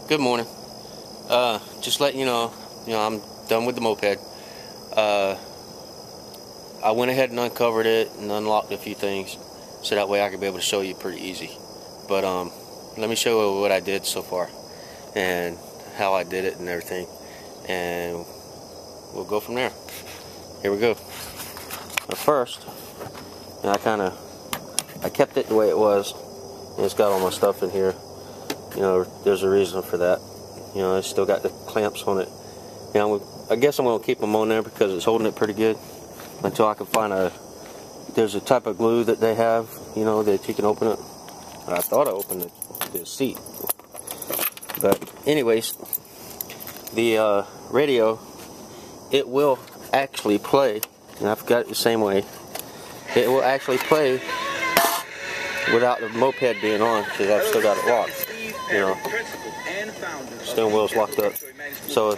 Good morning. Just letting you know, I'm done with the moped. I went ahead and uncovered it and unlocked a few things, so that way I could be able to show you pretty easy. But let me show you what I did so far and how I did it and everything, and we'll go from there. Here we go. But first, I kept it the way it was. It's got all my stuff in here. There's a reason for that. I still got the clamps on it. I guess I'm going to keep them on there because it's holding it pretty good until I can find there's a type of glue that they have, that you can open it. I thought I opened the seat. But anyways, the radio, it will actually play, and I've got it the same way. It will actually play without the moped being on, because I've still got it locked. Steering wheel's locked up, so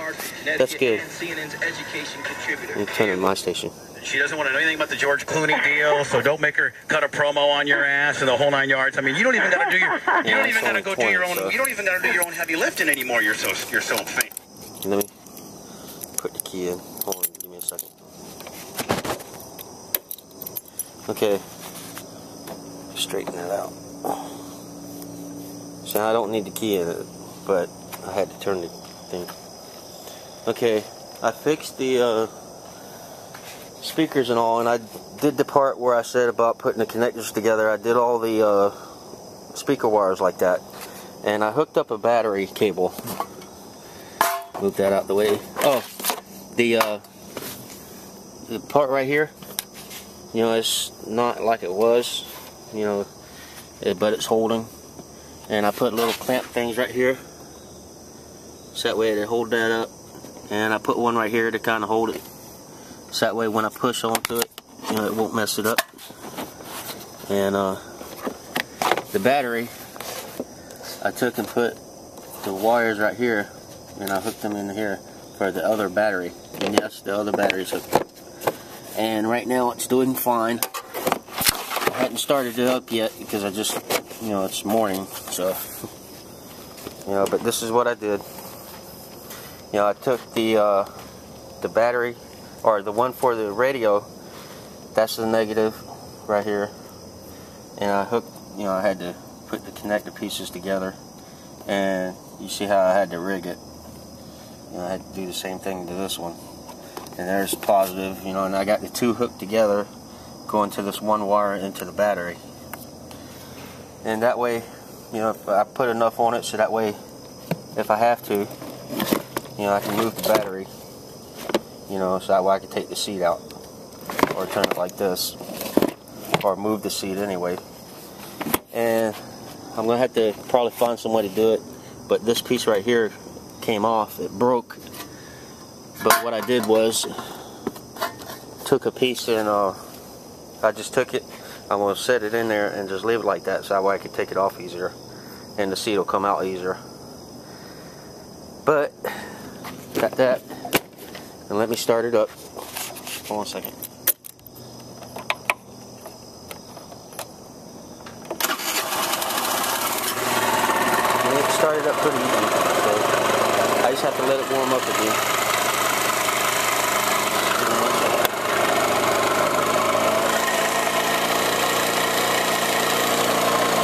that's good. Let me turn on my station. She doesn't want to know anything about the George Clooney deal, so don't make her cut a promo on your ass and the whole 9 yards. I mean, you don't even got to do your, you don't even got to go do your own. You don't even got to do your own heavy lifting anymore. You're so famous. Let me put the key in. Hold on, give me a second. Okay, straighten that out. So I don't need the key in it, but I had to turn the thing. Okay, I fixed the speakers and all, and I did the part where I said about putting the connectors together. I did all the speaker wires like that, and I hooked up a battery cable. Move that out the way. Oh, the part right here, it's not like it was, but it's holding. And I put little clamp things right here, so that way they hold that up. And I put one right here to kind of hold it, so that way when I push onto it, it won't mess it up. And the battery, I took and put the wires right here, and I hooked them in here for the other battery. And yes, the other battery's hooked up. And right now it's doing fine. I hadn't started it up yet because I just, it's morning, so, but this is what I did. I took the battery, or the one for the radio, that's the negative right here, and I hooked, I had to put the connector pieces together, and you see how I had to rig it. I had to do the same thing to this one, and there's positive, and I got the two hooked together, going to this one wire into the battery. And that way, if I put enough on it, so that way, if I have to, I can move the battery, so that way I can take the seat out, or turn it like this, or move the seat anyway. And I'm going to have to probably find some way to do it, but this piece right here came off, it broke. But what I did was, took a piece and I just took it, I'm going to set it in there and just leave it like that, so that way I can take it off easier and the seat will come out easier. But got that, and let me start it up. Hold on a second. And it started up pretty easy, so I just have to let it warm up again.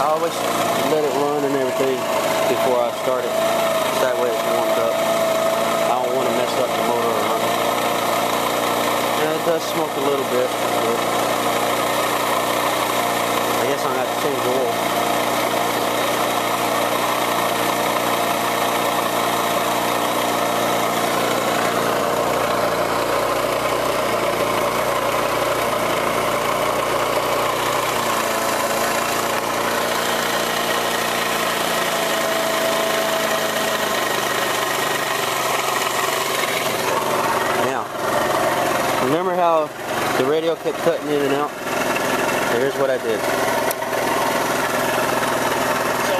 I always let it run and everything before I start it, so that way it's warmed up. I don't want to mess up the motor or nothing. And it does smoke a little bit, but I guess I'm going to have to change the oil. Remember how the radio kept cutting in and out? So here's what I did. So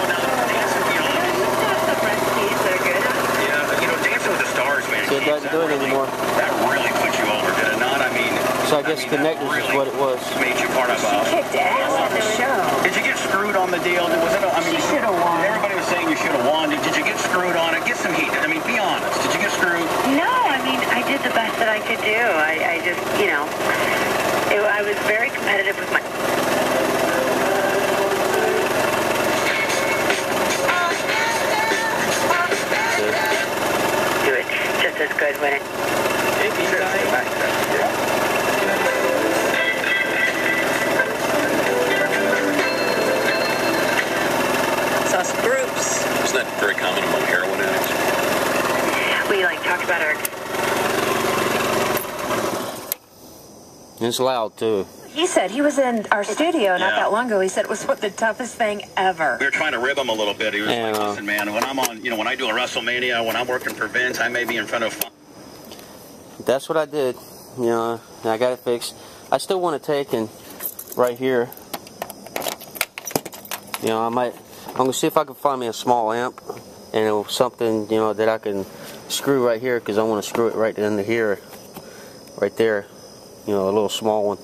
now, Dancing with the recipes are good. Yeah, Dancing with the Stars, man. So it doesn't do it anymore. That really put you over, did it not? I mean, So I guess connectors really is what it was. Made you part of She kicked ass at the show. Did you get screwed on the deal? Was it? I mean, She should have won. Everybody was saying you should have won. Did you get screwed on it? I mean, be honest. Did you get screwed? No, I mean, I did the best that I could do. I just, you know, I was very competitive with my... Do it just as good when it... Saw some groups. Isn't that very common among heroin addicts? We, like, talked about our... It's loud too. He said he was in our studio not that long ago. He said it was the toughest thing ever. We were trying to rib him a little bit. He was like, listen, man, when I'm on, you know, when I do a WrestleMania, when I'm working for Vince, I may be in front of... That's what I did. You know, and I got it fixed. I still want to take and right here, you know, I'm going to see if I can find me a small amp and something, you know, that I can screw right here, because I want to screw it right into here, right there, you know, a little small one.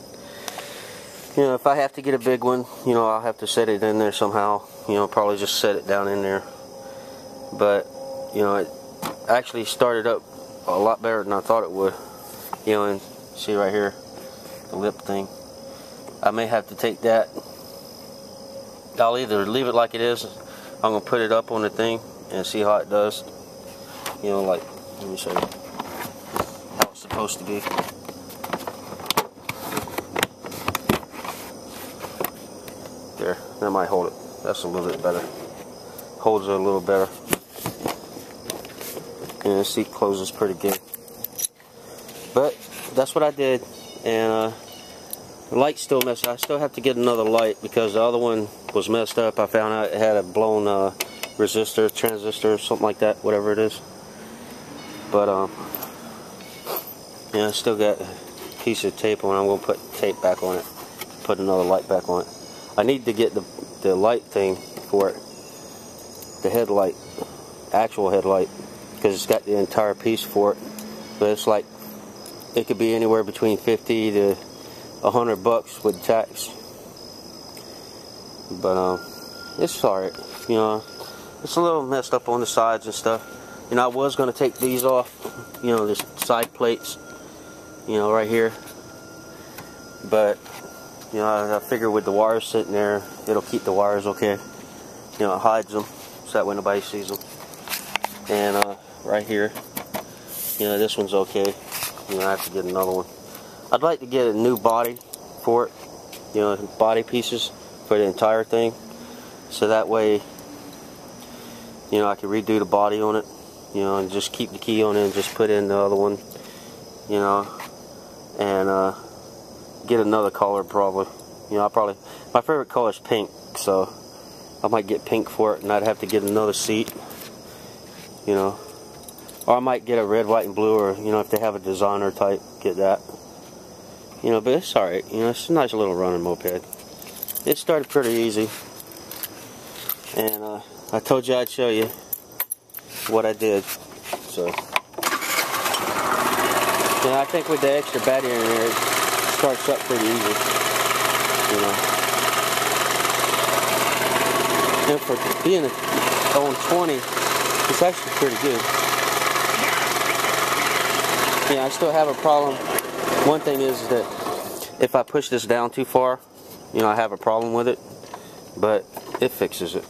You know, if I have to get a big one, you know, I'll have to set it in there somehow, you know, probably just set it down in there. But, you know, it actually started up a lot better than I thought it would. You know, and see right here, the lip thing. I may have to take that. I'll either leave it like it is. I'm going to put it up on the thing and see how it does. You know, like, let me show you how it's supposed to be. There, that might hold it. That's a little bit better. Holds it a little better. And the seat closes pretty good. But that's what I did. And the light's still messed up. I still have to get another light because the other one was messed up. I found out it had a blown resistor, transistor, something like that, whatever it is. But yeah, I still got a piece of tape on it. I'm going to put tape back on it. Put another light back on it. I need to get the light thing for it. The headlight. Actual headlight. Because it's got the entire piece for it. But it's like, it could be anywhere between 50 to $100 with tax. But it's alright. You know, it's a little messed up on the sides and stuff. You know, I was going to take these off. You know, the side plates. You know, right here. But, you know, I figure with the wires sitting there, it'll keep the wires okay. You know, it hides them so that way nobody sees them. And right here, you know, this one's okay. You know, I have to get another one. I'd like to get a new body for it. You know, body pieces for the entire thing. So that way, you know, I can redo the body on it. You know, and just keep the key on it and just put in the other one. You know, and get another color probably. You know, my favorite color is pink, so I might get pink for it, and I'd have to get another seat. You know, or I might get a red, white, and blue, or, you know, if they have a designer type, get that. You know, but it's alright. You know, it's a nice little running moped. It started pretty easy. And I told you I'd show you what I did. So, you know, I think with the extra battery in there, it starts up pretty easy. You know. And for being on 20, it's actually pretty good. Yeah, I still have a problem. One thing is that if I push this down too far, you know, I have a problem with it. But it fixes it.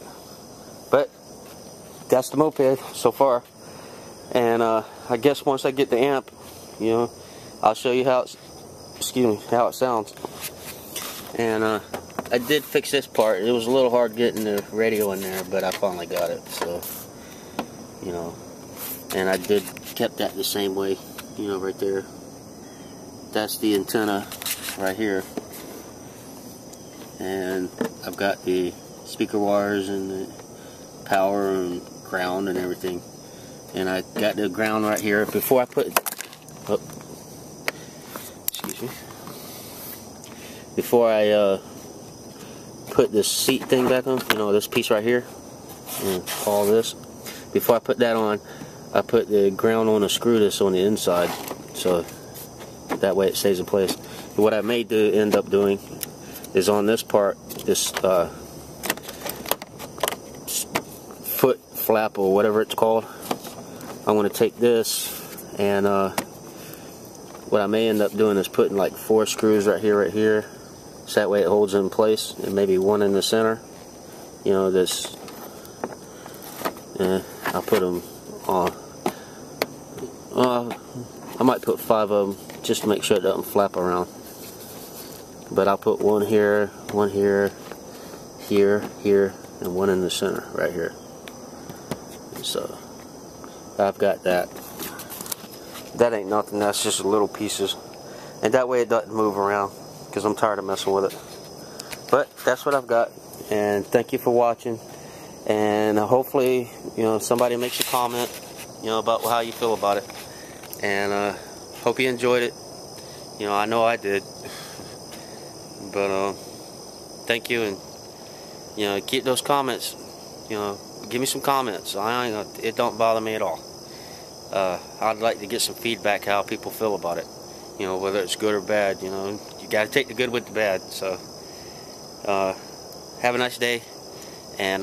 But that's the moped so far. And I guess once I get the amp, you know, I'll show you how it's, how it sounds. And I did fix this part. It was a little hard getting the radio in there, but I finally got it. So, you know, and I kept that the same way, you know, right there. That's the antenna right here. And I've got the speaker wires and the power and ground and everything. And I got the ground right here. Before I put, before I put this seat thing back on, you know, this piece right here, and all this, before I put that on, I put the ground on a screw that's on the inside, so that way it stays in place. But what I may end up doing is on this part, this foot flap or whatever it's called, I'm going to take this, and what I may end up doing is putting like 4 screws right here, so that way it holds in place, and maybe 1 in the center. You know, this, I'll put them on. I might put 5 of them just to make sure it doesn't flap around. But I'll put 1 here, 1 here, here, and 1 in the center right here. So I've got that. That ain't nothing, that's just little pieces. And that way it doesn't move around, because I'm tired of messing with it. But that's what I've got. And thank you for watching. And hopefully, you know, somebody makes a comment, you know, about how you feel about it. And hope you enjoyed it. You know, I know I did. But thank you, and you know, keep those comments. You know, give me some comments. It don't bother me at all. I'd like to get some feedback how people feel about it. You know, whether it's good or bad. You know, you got to take the good with the bad. So, have a nice day, and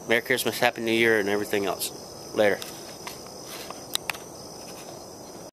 Merry Christmas, Happy New Year, and everything else. Later.